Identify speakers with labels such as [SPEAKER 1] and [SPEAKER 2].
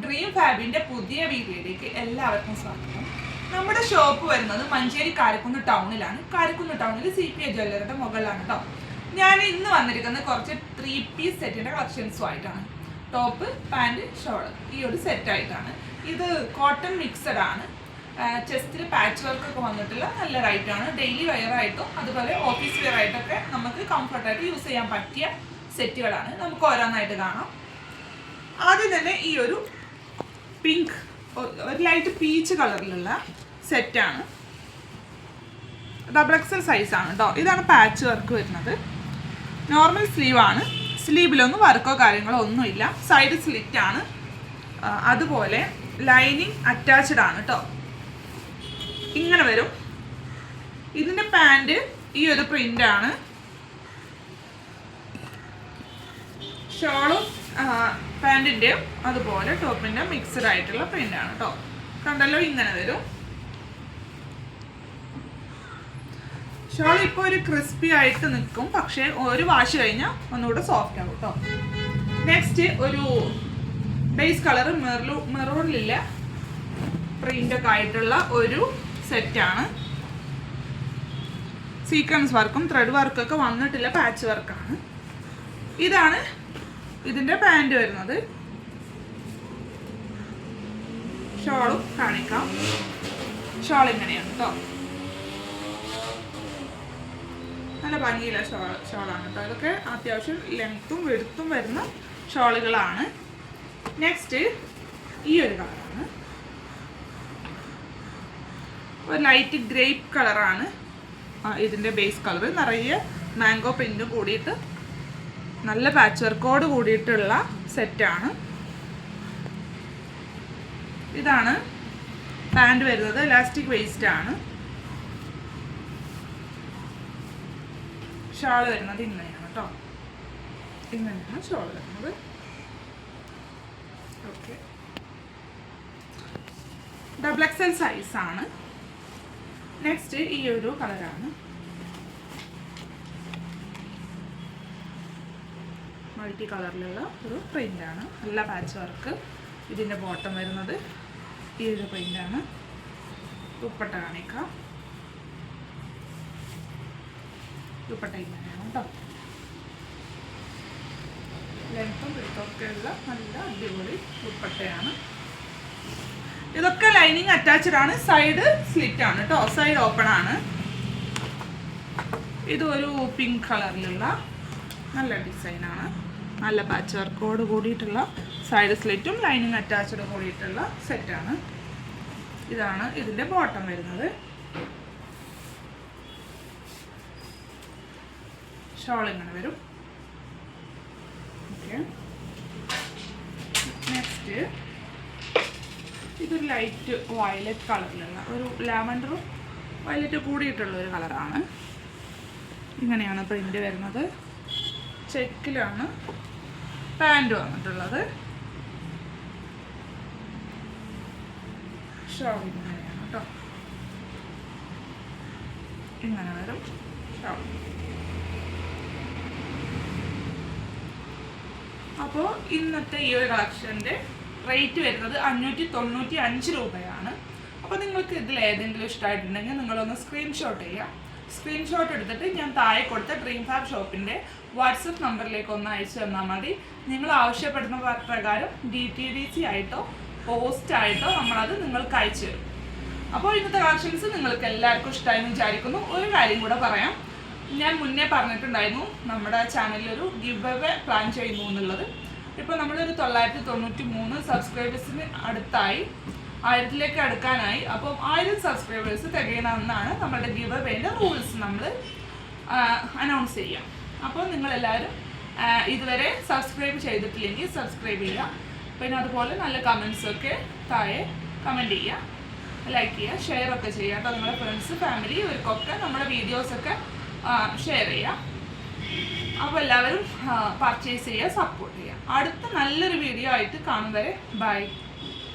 [SPEAKER 1] Dream ഫാബിന്റെ പുതിയ വീഡിയോയിലേക്ക് എല്ലാവർക്കും സ്വാഗതം. നമ്മുടെ ഷോപ്പ് വരുന്നത് മഞ്ചേരി കാരക്കുന്ന് ടൗണിലാണ്. കാരക്കുന്ന് ടൗണിൽ CPA ജ്വല്ലറിയുടെ മുകളിലാണ് കേട്ടോ. ഞാൻ ഇന്ന് വന്നിരിക്കുന്നത് കുറച്ച് 3 പീസ് സെറ്റിന്റെ കളക്ഷൻസും ആയിട്ടാണ്. ടോപ്പ്, പാൻറ്, ഷോള് ഈ ഒരു സെറ്റായിട്ടാണ്. ഇത് കോട്ടൺ മിക്സഡ് ആണ്. ചെസ്റ്റിൽ പാച്ച് വർക്ക് ഒക്കെ വന്നിട്ടുള്ള നല്ല റൈറ്റാണ്. ഡെയിലി വെയർ ആയിട്ടും അതുപോലെ ഓഫീസ് വെയർ ആയിട്ടൊക്കെ നമുക്ക് കംഫർട്ടായിട്ട് യൂസ് ചെയ്യാൻ പറ്റിയ സെറ്റുകളാണ്. നമുക്ക് ഓരോന്നായിട്ട് കാണാം. ആദ്യം തന്നെ ഈ ഒരു പിങ്ക്, ഒരു ലൈറ്റ് പീച്ച് കളറിലുള്ള സെറ്റാണ്. XXL സൈസാണ് കേട്ടോ. ഇതാണ് പാച്ച് വർക്ക് വരുന്നത്. നോർമൽ സ്ലീവാണ്. സ്ലീവിലൊന്നും വർക്കോ കാര്യങ്ങളോ ഒന്നുമില്ല. സൈഡ് സ്ലിറ്റ് ആണ്. അതുപോലെ ലൈനിങ് അറ്റാച്ച്ഡ് ആണ് കേട്ടോ. ഇങ്ങനെ വരും. ഇതിൻ്റെ പാൻറ് ഈ ഒരു പ്രിൻ്റാണ്. ഷോളും പാൻറ്റിൻ്റെയും അതുപോലെ ടോപ്പിൻ്റെ മിക്സഡ് ആയിട്ടുള്ള പ്രിൻ്റാണ് കേട്ടോ. കണ്ടല്ലോ, ഇങ്ങനെ വരും. ഷോൾ ഇപ്പോൾ ഒരു ക്രിസ്പി ആയിട്ട് നിൽക്കും, പക്ഷേ ഒരു വാഷ് കഴിഞ്ഞാൽ ഒന്നുകൂടെ സോഫ്റ്റ് ആവും കേട്ടോ. നെക്സ്റ്റ് ഒരു ബേസ് കളർ മെറൂണിലില്ല പ്രിൻ്റൊക്കെ ആയിട്ടുള്ള ഒരു സെറ്റാണ്. സീക്വൻസ് വർക്കും ത്രെഡ് വർക്കൊക്കെ വന്നിട്ടില്ല, പാച്ച് വർക്കാണ്. ഇതാണ് ഇതിൻ്റെ പാൻറ് വരുന്നത്. ഷോളും കാണിക്കാം. ഷോൾ ഇങ്ങനെയാണ് കേട്ടോ. നല്ല ഭംഗിയില്ല ഷോളാണ് കേട്ടോ. ഇതൊക്കെ അത്യാവശ്യം ലെങ്ത്തും വെടുത്തും വരുന്ന ഷോളുകളാണ്. നെക്സ്റ്റ് ഈ ഒരു കളറാണ്. ഒരു ലൈറ്റ് ഗ്രേപ്പ് കളറാണ് ഇതിൻ്റെ ബേസ് കളർ. നിറയെ മാംഗോ പ്രിൻ്റ് കൂടിയിട്ട് നല്ല പാച്ച് വർക്കോട് കൂടിയിട്ടുള്ള സെറ്റാണ്. ഇതാണ് പാൻറ് വരുന്നത്. ഇലാസ്റ്റിക് വേസ്റ്റ് ആണ്. ഷാൾ വരുന്നത് ഇങ്ങനെയാണ് കേട്ടോ. ഇങ്ങനെയാണ് ഷാൾ വരുന്നത്. ഓക്കെ, XXL സൈസാണ്. നെക്സ്റ്റ് ഈ ഒരു കളറാണ്. മൾട്ടി കളറിലുള്ള ഒരു പ്രിൻ്റാണ്. നല്ല പാച്ച് വർക്ക്. ഇതിൻ്റെ ബോട്ടം വരുന്നത് ഈ ഒരു പ്രിൻ്റാണ്. ദുപ്പട്ട കാണിക്കാം. ദുപ്പട്ട ഇങ്ങനെയാണ് കേട്ടോ. ലെങ്ത്തും വിടുത്തൊക്കെ ഉള്ള നല്ല അടിപൊളി ദുപ്പട്ടയാണ്. ഇതൊക്കെ ലൈനിങ് അറ്റാച്ച്ഡ് ആണ്. സൈഡ് സ്ലിറ്റ് ആണ് കേട്ടോ. സൈഡ് ഓപ്പൺ ആണ്. ഇത് ഒരു പിങ്ക് കളറിലുള്ള നല്ല ഡിസൈനാണ്. നല്ല പാച്ച് വർക്കോട് കൂടിയിട്ടുള്ള സൈഡ് സ്ലിറ്റും ലൈനിങ് അറ്റാച്ച്ഡ് കൂടിയിട്ടുള്ള സെറ്റാണ്. ഇതാണ് ഇതിൻ്റെ ബോട്ടം വരുന്നത്. ഷോൾ ഇങ്ങനെ വരും. ഓക്കെ, നെക്സ്റ്റ് ഇതൊരു ലൈറ്റ് വയലറ്റ് കളറിലുള്ള ഒരു ലാവൻഡറും വയലറ്റ് കൂടിയിട്ടുള്ള ഒരു കളറാണ്. ഇങ്ങനെയാണ് പ്രിൻ്റ് വരുന്നത്. ചെക്കിലാണ് പാൻറ് വന്നിട്ടുള്ളത്. ഷോൾ ഇങ്ങനെയാണ് കേട്ടോ. ഇങ്ങനെ വരും ഷോൾ. അപ്പോൾ ഇന്നത്തെ ഈ ഒരു കളക്ഷൻ്റെ റേറ്റ് വരുന്നത് 595 രൂപയാണ്. അപ്പോൾ നിങ്ങൾക്ക് ഇതിൽ ഏതെങ്കിലും ഇഷ്ടമായിട്ടുണ്ടെങ്കിൽ നിങ്ങളൊന്ന് സ്ക്രീൻഷോട്ട് ചെയ്യുക. സ്ക്രീൻഷോട്ട് എടുത്തിട്ട് ഞാൻ താഴെ കൊടുത്ത ഡ്രീം ഫാബ് ഷോപ്പിൻ്റെ വാട്സപ്പ് നമ്പറിലേക്ക് ഒന്ന് അയച്ചു തന്നാൽ മതി. നിങ്ങൾ ആവശ്യപ്പെടുന്ന പ്രകാരം DTDC ആയിട്ടോ പോസ്റ്റ് ആയിട്ടോ നമ്മളത് നിങ്ങൾക്ക് അയച്ചു തരും. അപ്പോൾ ഇന്നത്തെ കളക്ഷൻസ് നിങ്ങൾക്ക് എല്ലാവർക്കും ഇഷ്ടമായെന്ന് വിചാരിക്കുന്നു. ഒരു കാര്യം കൂടെ പറയാം. ഞാൻ മുന്നേ പറഞ്ഞിട്ടുണ്ടായിരുന്നു നമ്മുടെ ചാനലിലൊരു ഗിവ് അവേ പ്ലാൻ ചെയ്യുന്നു എന്നുള്ളത്. ഇപ്പോൾ നമ്മളൊരു 993 സബ്സ്ക്രൈബേഴ്സിന് അടുത്തായി, 1000ലേക്ക് അടുക്കാനായി. അപ്പം 1000 സബ്സ്ക്രൈബേഴ്സ് തികയണമെന്നാണ് നമ്മുടെ ഗിവ് അവേൻ്റെ റൂൾസ് നമ്മൾ അനൗൺസ് ചെയ്യുക. അപ്പോൾ നിങ്ങളെല്ലാവരും ഇതുവരെ സബ്സ്ക്രൈബ് ചെയ്തിട്ടില്ലെങ്കിൽ സബ്സ്ക്രൈബ് ചെയ്യുക. പിന്നെ അതുപോലെ നല്ല കമൻസൊക്കെ താഴെ കമൻറ്റ് ചെയ്യുക, ലൈക്ക് ചെയ്യുക, ഷെയർ ഒക്കെ ചെയ്യുക കേട്ടോ. നിങ്ങളുടെ ഫ്രണ്ട്സ്, ഫാമിലി ഇവർക്കൊക്കെ നമ്മുടെ വീഡിയോസൊക്കെ ഷെയർ ചെയ്യുക. അപ്പോൾ എല്ലാവരും പർച്ചേസ് ചെയ്യുക, സപ്പോർട്ട് ചെയ്യുക. അടുത്ത നല്ലൊരു വീഡിയോ ആയിട്ട് കാണും വരെ ബൈ.